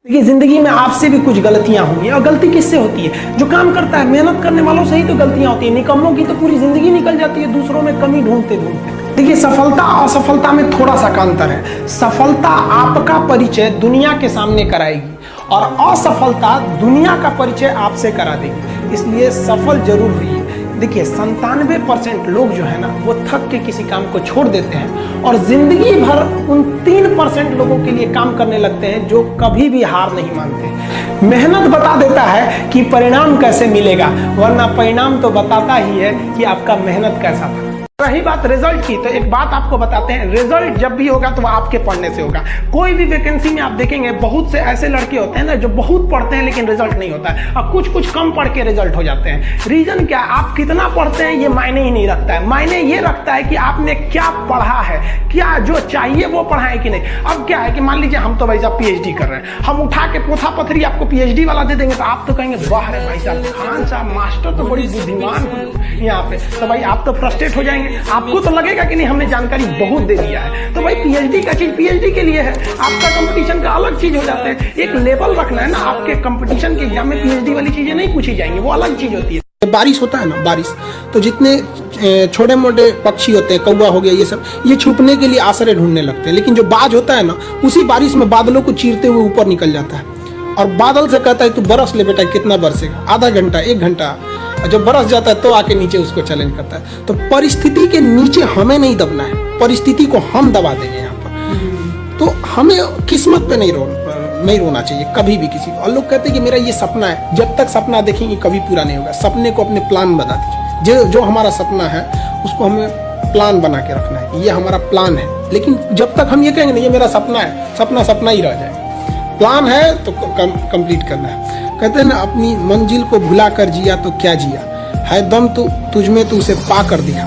देखिए, जिंदगी में आपसे भी कुछ गलतियां होंगी और गलती किससे होती है? जो काम करता है, मेहनत करने वालों से ही तो गलतियां होती है। निकम्मों की तो पूरी जिंदगी निकल जाती है दूसरों में कमी ढूंढते ढूंढते। देखिए, सफलता और असफलता में थोड़ा सा का अंतर है। सफलता आपका परिचय दुनिया के सामने कराएगी और असफलता दुनिया का परिचय आपसे करा देगी। इसलिए सफल जरूर हुई। देखिए, 97% लोग जो है ना, वो थक के किसी काम को छोड़ देते हैं और जिंदगी भर उन 3% लोगों के लिए काम करने लगते हैं जो कभी भी हार नहीं मानते। मेहनत बता देता है कि परिणाम कैसे मिलेगा, वरना परिणाम तो बताता ही है कि आपका मेहनत कैसा था। रही बात रिजल्ट की, तो एक बात आपको बताते हैं, रिजल्ट जब भी होगा तो वो आपके पढ़ने से होगा। कोई भी वैकेंसी में आप देखेंगे, बहुत से ऐसे लड़के होते हैं ना जो बहुत पढ़ते हैं लेकिन रिजल्ट नहीं होता है, और कुछ कम पढ़ के रिजल्ट हो जाते हैं। रीजन क्या? आप कितना पढ़ते हैं ये मायने ही नहीं रखता है। मायने ये रखता है कि आपने क्या पढ़ा है, क्या जो चाहिए वो पढ़ा है कि नहीं। अब क्या है कि मान लीजिए हम तो भाई साहब पीएचडी कर रहे हैं, हम उठा के पोथा पथरी आपको पीएचडी वाला दे देंगे तो आप तो कहेंगे वाह रे भाई साहब, खान साहब मास्टर तो बड़ी बुद्धिमान हो यहाँ पे। तो भाई आप तो फ्रस्ट्रेट हो जाएंगे, आपको तो लगेगा कि नहीं हमने जानकारी बहुत दे दिया है। तो भाई पीएचडी का चीज पीएचडी के लिए है, आपका कंपटीशन का अलग चीज हो जाता है। एक लेवल रखना है ना, आपके कंपटीशन के एग्जाम में पीएचडी वाली चीजें नहीं पूछी जाएंगी, वो अलग चीज होती है। बारिश होता है ना, बारिश, तो जितने छोटे मोटे पक्षी होते हैं, कौवा हो गया, ये सब, ये छुपने के लिए आश्रय ढूंढने लगते हैं। लेकिन जो बाज होता है ना, उसी बारिश में बादलों को चीरते हुए ऊपर निकल जाता है और बादल से कहता है तू बरस ले बेटा। कितना बरसेगा? आधा घंटा, 1 घंटा। जब बरस जाता है तो आके नीचे उसको चैलेंज करता है। तो परिस्थिति के नीचे हमें नहीं दबना है, परिस्थिति को हम दबा देंगे यहाँ पर। तो हमें किस्मत पे नहीं रोना चाहिए कभी भी किसी को। और लोग कहते हैं कि मेरा ये सपना है, जब तक सपना देखेंगे कभी पूरा नहीं होगा। सपने को अपने प्लान बना दीजिए। जो हमारा सपना है उसको हमें प्लान बना के रखना है, ये हमारा प्लान है। लेकिन जब तक हम ये कहेंगे नहीं ये मेरा सपना है, सपना सपना ही रह जाएगा। प्लान है तो कंप्लीट करना है। कहते हैं ना, अपनी मंजिल को भुला कर जिया तो क्या जिया, है दम तो तुझमें तो उसे पा कर दिखा।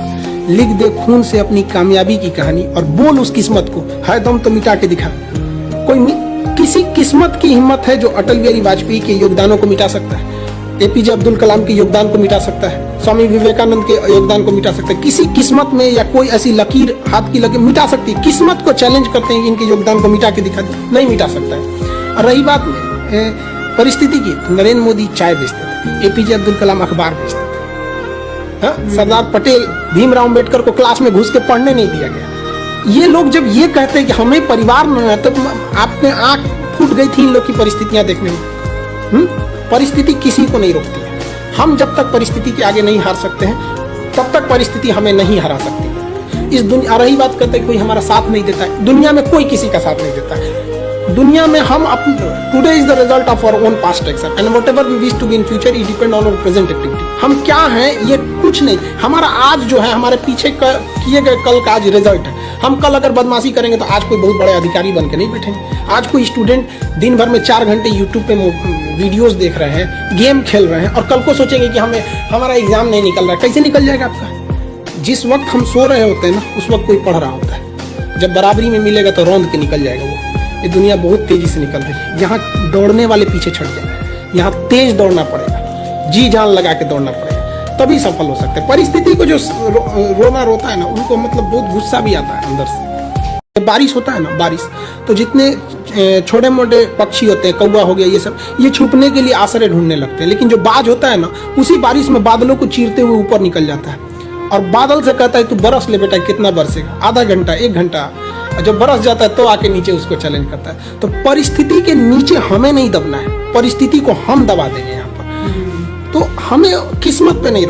लिख दे खून से अपनी कामयाबी की कहानी और बोल उस किस्मत को, है दम तो मिटा के दिखा। किसी किस्मत की हिम्मत है जो अटल बिहारी वाजपेयी के योगदानों को मिटा सकता है, एपीजे अब्दुल कलाम के योगदान को मिटा सकता है, स्वामी विवेकानंद के योगदान को मिटा सकता है। किसी किस्मत में या कोई ऐसी लकीर हाथ की लकीर मिटा सकती है? किस्मत को चैलेंज करते हैं, इनके योगदान को मिटा के दिखा दे, नहीं मिटा सकता है। और रही बात परिस्थिति की, तो नरेंद्र मोदी चाय बेचते थे, एपीजे अब्दुल कलाम अखबार बेचते थे, सरदार पटेल, भीमराव अम्बेडकर को क्लास में घुस के पढ़ने नहीं दिया गया। ये लोग जब ये कहते हैं कि हमें परिवार में है, तब आपने आंख फूट गई थी इन लोग की परिस्थितियां देखने में। परिस्थिति किसी को नहीं रोकती है। हम जब तक परिस्थिति के आगे नहीं हार सकते हैं, तब तक परिस्थिति हमें नहीं हरा सकती है। इस दुनिया, रही बात करते हैं कोई हमारा साथ नहीं देता है, दुनिया में कोई किसी का साथ नहीं देता है। दुनिया में हम today is the result of our own past action and whatever we wish to be in future it depend on our present activity. हम क्या हैं ये कुछ नहीं, हमारा आज जो है हमारे पीछे किए गए कल का आज रिजल्ट है। हम कल अगर बदमाशी करेंगे तो आज कोई बहुत बड़े अधिकारी बन के नहीं बैठेंगे। आज कोई स्टूडेंट दिन भर में 4 घंटे यूट्यूब पे वीडियोस देख रहे हैं, गेम खेल रहे हैं और कल को सोचेंगे कि हमारा एग्जाम नहीं निकल रहा है। कैसे निकल जाएगा आपका? जिस वक्त हम सो रहे होते हैं ना, उस वक्त कोई पढ़ रहा होता है। जब बराबरी में मिलेगा तो रौंद के निकल जाएगा वो। ये दुनिया बहुत तेजी से निकल रही है, यहाँ दौड़ने वाले पीछे छट जाए, यहाँ तेज दौड़ना पड़ेगा, जी जान लगा के दौड़ना पड़ेगा, तभी सफल हो सकते हैं। परिस्थिति को जो रोना रोता है ना, उनको मतलब बहुत गुस्सा भी आता है अंदर से। बारिश होता है ना, बारिश, तो जितने छोटे मोटे पक्षी होते हैं, कौवा हो गया, ये सब, ये छुपने के लिए आश्रय ढूंढने लगते हैं। लेकिन जो बाज होता है ना, उसी बारिश में बादलों को चीरते हुए ऊपर निकल जाता है और बादल से कहता है तू बरस ले बेटा। कितना बरसेगा? आधा घंटा, 1 घंटा। जब बरस जाता है तो आके नीचे उसको चैलेंज करता है। तो परिस्थिति के नीचे हमें नहीं दबना है, परिस्थिति को हम दबा देंगे यहाँ पर। तो हमें किस्मत पे नहीं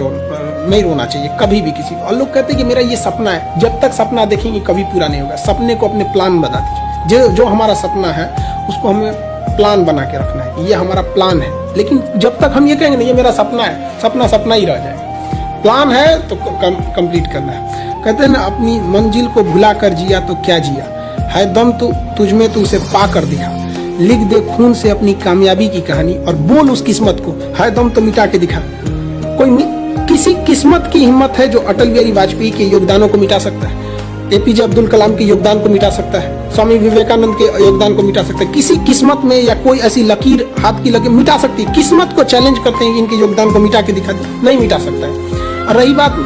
रोना चाहिए कभी भी किसी को। और लोग कहते हैं कि मेरा ये सपना है, जब तक सपना देखेंगे कभी पूरा नहीं होगा। सपने को अपने प्लान बना दीजिए। जो हमारा सपना है उसको हमें प्लान बना के रखना है, ये हमारा प्लान है। लेकिन जब तक हम ये कहेंगे नहीं ये मेरा सपना है, सपना सपना ही रह जाएगा। प्लान है तो कंप्लीट करना है। कहते हैं ना, अपनी मंजिल को भुला कर जिया तो क्या जिया, है दम तो तुझमें तो उसे पा कर दिखा। लिख दे खून से अपनी कामयाबी की कहानी और बोल उस किस्मत को, है दम तो मिटा के दिखा। किसी किस्मत की हिम्मत है जो अटल बिहारी वाजपेयी के योगदानों को मिटा सकता है, एपीजे अब्दुल कलाम के योगदान को मिटा सकता है, स्वामी विवेकानंद के योगदान को मिटा सकता है। किसी किस्मत में या कोई ऐसी लकीर हाथ की लकीर मिटा सकती है? किस्मत को चैलेंज करते हैं, इनके योगदान को मिटा के दिखा दे, नहीं मिटा सकता है। और रही बात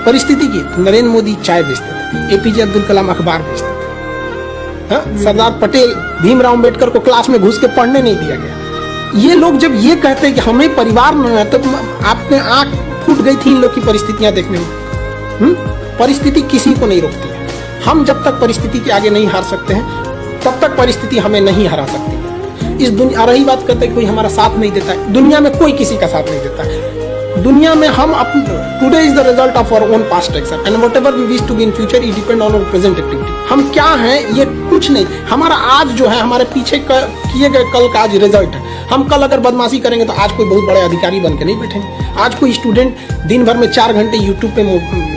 परिस्थिति की, तो नरेंद्र मोदी चाय बेचते थे, एपीजे अब्दुल कलाम अखबार बेचते थे, हाँ, सरदार पटेल, भीमराव अम्बेडकर को क्लास में घुस के पढ़ने नहीं दिया गया। ये लोग जब ये कहते हैं कि हमें परिवार न है, तो आपने आंख फूट गई थी इन लोग की परिस्थितियां देखने में। परिस्थिति किसी को नहीं रोकती है। हम जब तक परिस्थिति के आगे नहीं हार सकते हैं, तब तक परिस्थिति हमें नहीं हरा सकती है। इस दुनिया, रही बात करते हैं कोई हमारा साथ नहीं देता है, दुनिया में कोई किसी का साथ नहीं देता है। दुनिया में हम today is the result of our own past action and whatever we wish to be in future it depend on our present activity. हम क्या हैं ये कुछ नहीं, हमारा आज जो है हमारे पीछे किए गए कल का आज रिजल्ट है। हम कल अगर बदमाशी करेंगे तो आज कोई बहुत बड़े अधिकारी बन के नहीं बैठेंगे। आज कोई स्टूडेंट दिन भर में 4 घंटे यूट्यूब पे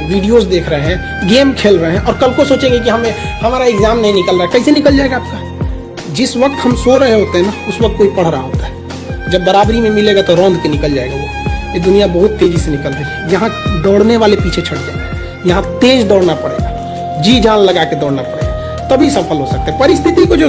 वीडियोस देख रहे हैं, गेम खेल रहे हैं, और कल को सोचेंगे कि हमारा एग्जाम नहीं निकल रहा है। कैसे निकल जाएगा आपका? जिस वक्त हम सो रहे होते हैं ना, उस वक्त कोई पढ़ रहा होता है। जब बराबरी में मिलेगा तो रौंद के निकल जाएगा वो। ये दुनिया बहुत तेजी से निकल रही है। यहाँ दौड़ने वाले पीछे छट जाए, यहाँ तेज दौड़ना पड़ेगा, जी जान लगा के दौड़ना पड़ेगा, तभी सफल हो सकते हैं। परिस्थिति को जो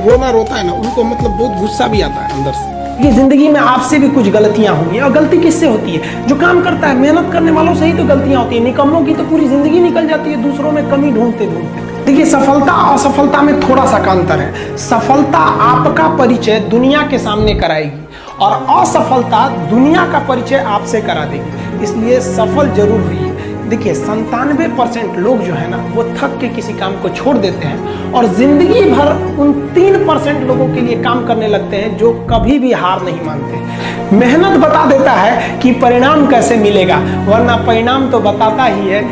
रोना रोता है ना, उनको मतलब बहुत गुस्सा भी आता है अंदर से। ये जिंदगी में आपसे भी कुछ गलतियां होंगी, और गलती किससे होती है? जो काम करता है, मेहनत करने वालों से ही तो गलतियां होती है। निकम्मों की तो पूरी जिंदगी निकल जाती है दूसरों में कमी ढूंढते ढूंढते। देखिए, सफलता और असफलता में थोड़ा सा का अंतर है। सफलता आपका परिचय दुनिया के सामने कराएगी, और असफलता दुनिया का परिचय आपसे करा देगी। इसलिए सफल जरूर हुई। देखिए, 97% लोग जो है ना, वो थक के किसी काम को छोड़ देते हैं, और जिंदगी भर उन 3% लोगों के लिए काम करने लगते हैं जो कभी भी हार नहीं मानते। मेहनत बता देता है कि परिणाम कैसे मिलेगा, वरना परिणाम तो बताता ही है।